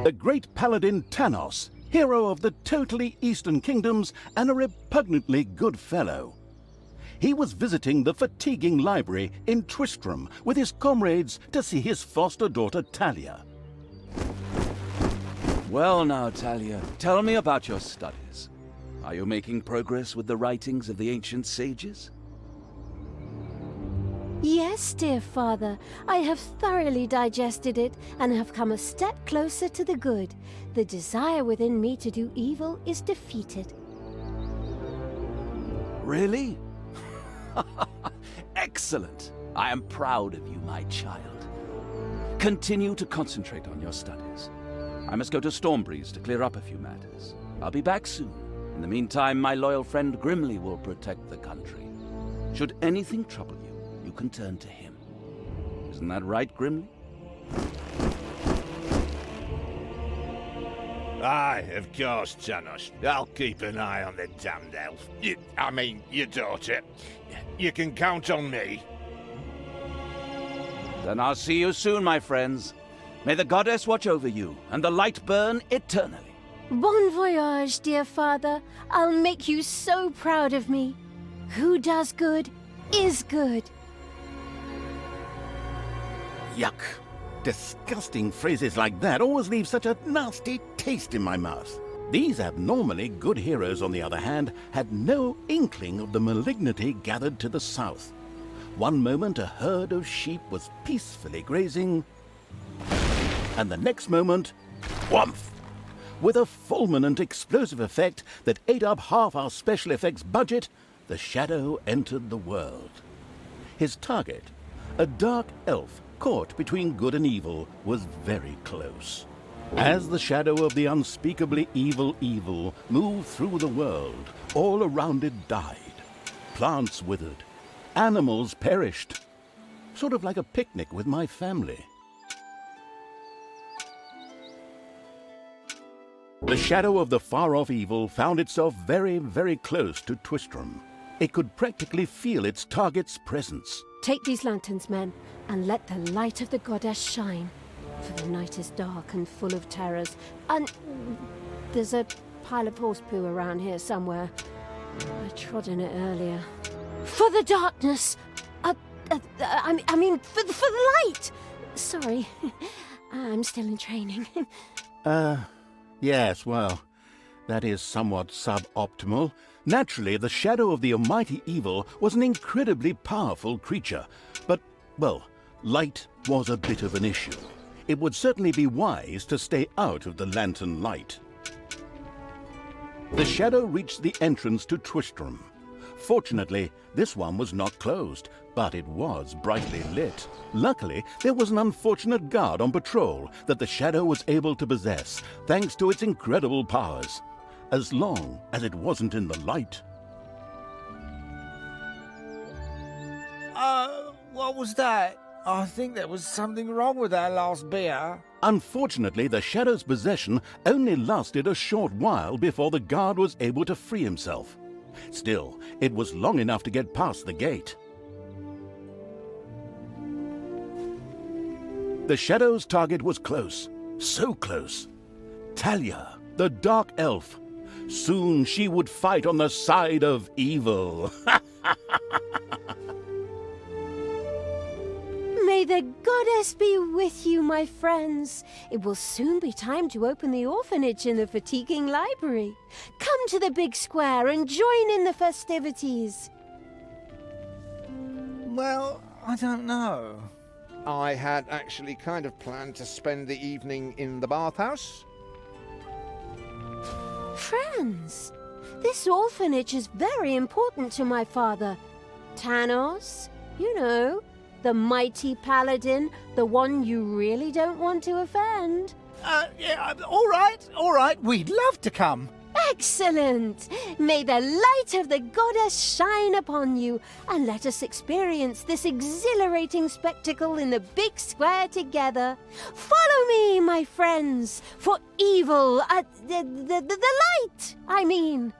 The great paladin Tanos, hero of the totally Eastern Kingdoms and a repugnantly good fellow. He was visiting the fatiguing library in Tristram with his comrades to see his foster daughter Talia. Well now, Talia, tell me about your studies. Are you making progress with the writings of the ancient sages? Yes, dear father, I have thoroughly digested it and have come a step closer to the good. The desire within me to do evil is defeated. Really? Excellent! I am proud of you, my child. Continue to concentrate on your studies. I must go to Stormbreeze to clear up a few matters. I'll be back soon. In the meantime, my loyal friend Grimly will protect the country. Should anything trouble you, you can turn to him. Isn't that right, Grimly? Aye, of course, Tanos. I'll keep an eye on the damned elf. Your daughter. You can count on me. Then I'll see you soon, my friends. May the goddess watch over you, and the light burn eternally. Bon voyage, dear father. I'll make you so proud of me. Who does good is good. Yuck. Disgusting phrases like that always leave such a nasty taste in my mouth. These abnormally good heroes, on the other hand, had no inkling of the malignity gathered to the south. One moment a herd of sheep was peacefully grazing, and the next moment, whumph! With a fulminant explosive effect that ate up half our special effects budget, the shadow entered the world. His target, a dark elf caught between good and evil, was very close. As the shadow of the unspeakably evil moved through the world, all around it died. Plants withered. Animals perished. Sort of like a picnic with my family. The shadow of the far-off evil found itself very, very close to Twistram. It could practically feel its target's presence. Take these lanterns, men, and let the light of the goddess shine. For the night is dark and full of terrors. And there's a pile of horse poo around here somewhere. I trod in it earlier. For the darkness! I mean, for the light! Sorry, I'm still in training. Yes, well, that is somewhat suboptimal. Naturally, the shadow of the almighty evil was an incredibly powerful creature, but, well, light was a bit of an issue. It would certainly be wise to stay out of the lantern light. The shadow reached the entrance to Twistram. Fortunately, this one was not closed, but it was brightly lit. Luckily, there was an unfortunate guard on patrol that the shadow was able to possess, thanks to its incredible powers. As long as it wasn't in the light. What was that? I think there was something wrong with our last beer. Unfortunately, the shadow's possession only lasted a short while before the guard was able to free himself. Still, it was long enough to get past the gate. The shadow's target was close, so close. Talia, the dark elf. Soon she would fight on the side of evil. May the goddess be with you, my friends. It will soon be time to open the orphanage in the fatiguing library. Come to the big square and join in the festivities. Well, I don't know. I had actually kind of planned to spend the evening in the bathhouse. Friends, this orphanage is very important to my father. Tanos, you know, the mighty paladin, the one you really don't want to offend. Yeah, all right, we'd love to come. Excellent! May the light of the goddess shine upon you, and let us experience this exhilarating spectacle in the big square together. Follow me, my friends, for evil, the light, I mean.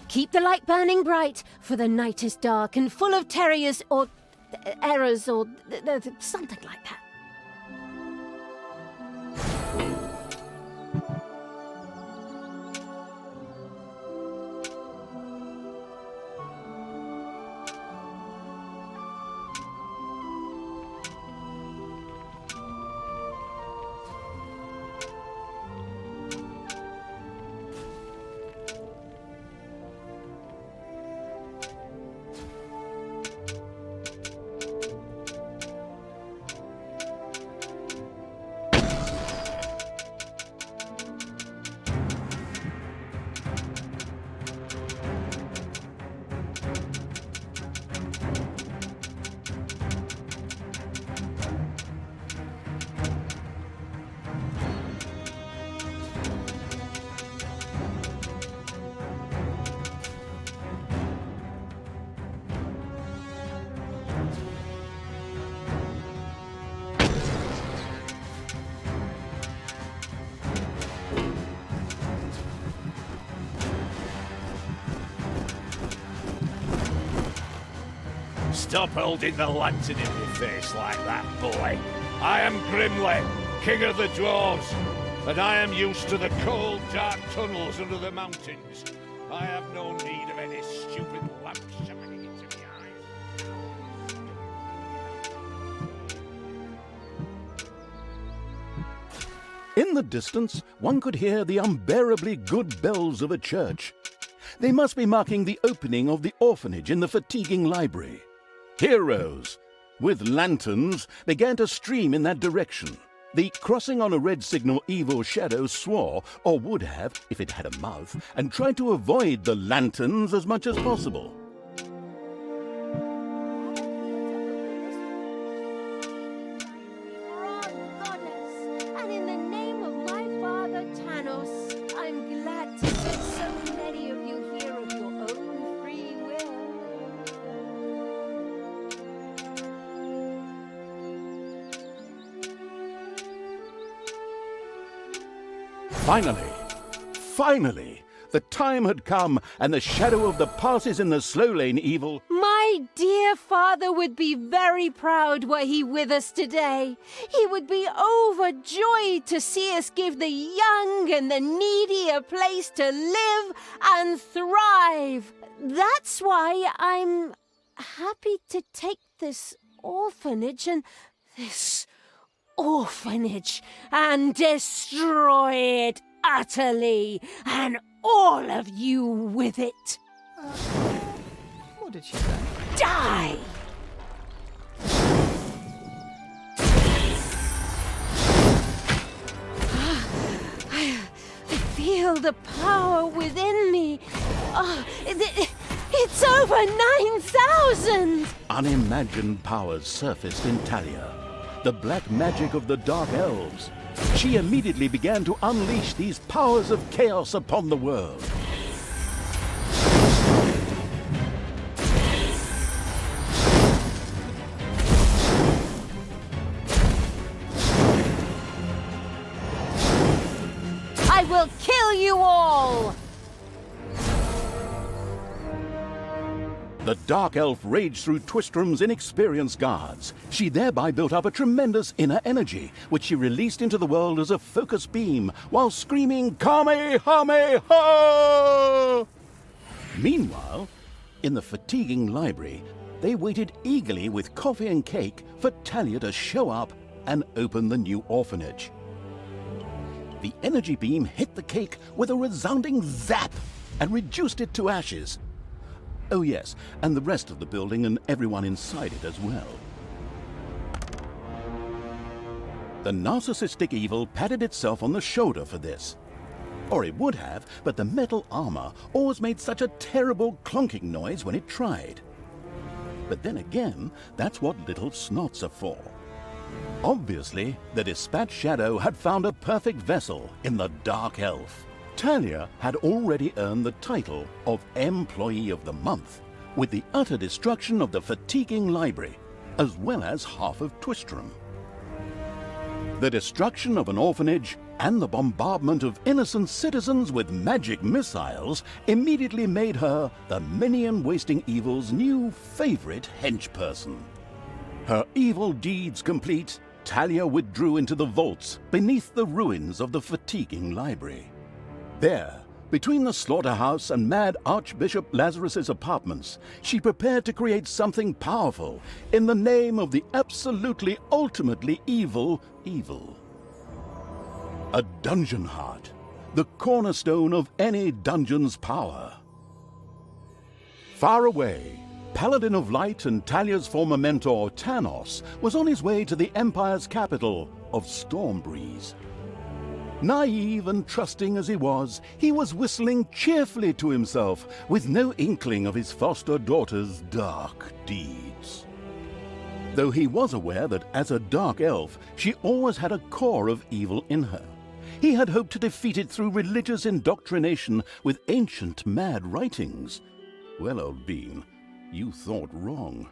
Keep the light burning bright, for the night is dark and full of terrors or errors or something like that. Stop holding the lantern in my face like that, boy. I am Grimly, king of the dwarves, and I am used to the cold, dark tunnels under the mountains. I have no need of any stupid lamp shining into my eyes. In the distance, one could hear the unbearably good bells of a church. They must be marking the opening of the orphanage in the fatiguing library. Heroes with lanterns began to stream in that direction. The crossing on a red signal evil shadow swore, or would have if it had a mouth, and tried to avoid the lanterns as much as possible. And in the name of my father Tanos, I'm glad to see so many of you here of your own free will. Finally, the time had come, and the shadow of the passes in the slow lane evil. My dear father would be very proud were he with us today. He would be overjoyed to see us give the young and the needy a place to live and thrive. That's why I'm happy to take this orphanage and destroy it utterly, and all of you with it. What did she say? Die! I feel the power within me. It's over 9,000! Unimagined powers surfaced in Talia. The black magic of the Dark Elves. She immediately began to unleash these powers of chaos upon the world. I will kill you all! The Dark Elf raged through Twistrum's inexperienced guards. She thereby built up a tremendous inner energy, which she released into the world as a focus beam, while screaming, Kamehameha! Meanwhile, in the fatiguing library, they waited eagerly with coffee and cake for Talia to show up and open the new orphanage. The energy beam hit the cake with a resounding zap and reduced it to ashes. Oh yes, and the rest of the building and everyone inside it as well. The narcissistic evil patted itself on the shoulder for this. Or it would have, but the metal armor always made such a terrible clonking noise when it tried. But then again, that's what little snots are for. Obviously, the Dispatch Shadow had found a perfect vessel in the Dark Elf. Talia had already earned the title of Employee of the Month, with the utter destruction of the fatiguing library, as well as half of Twistrum. The destruction of an orphanage and the bombardment of innocent citizens with magic missiles immediately made her the minion-wasting evil's new favorite henchperson. Her evil deeds complete, Talia withdrew into the vaults beneath the ruins of the fatiguing library. There, between the slaughterhouse and mad Archbishop Lazarus's apartments, she prepared to create something powerful in the name of the absolutely ultimately evil. A dungeon heart, the cornerstone of any dungeon's power. Far away, Paladin of Light and Talia's former mentor, Tanos, was on his way to the Empire's capital of Stormbreeze. Naive and trusting as he was whistling cheerfully to himself, with no inkling of his foster daughter's dark deeds. Though he was aware that as a Dark Elf, she always had a core of evil in her. He had hoped to defeat it through religious indoctrination with ancient mad writings. Well, old bean, you thought wrong.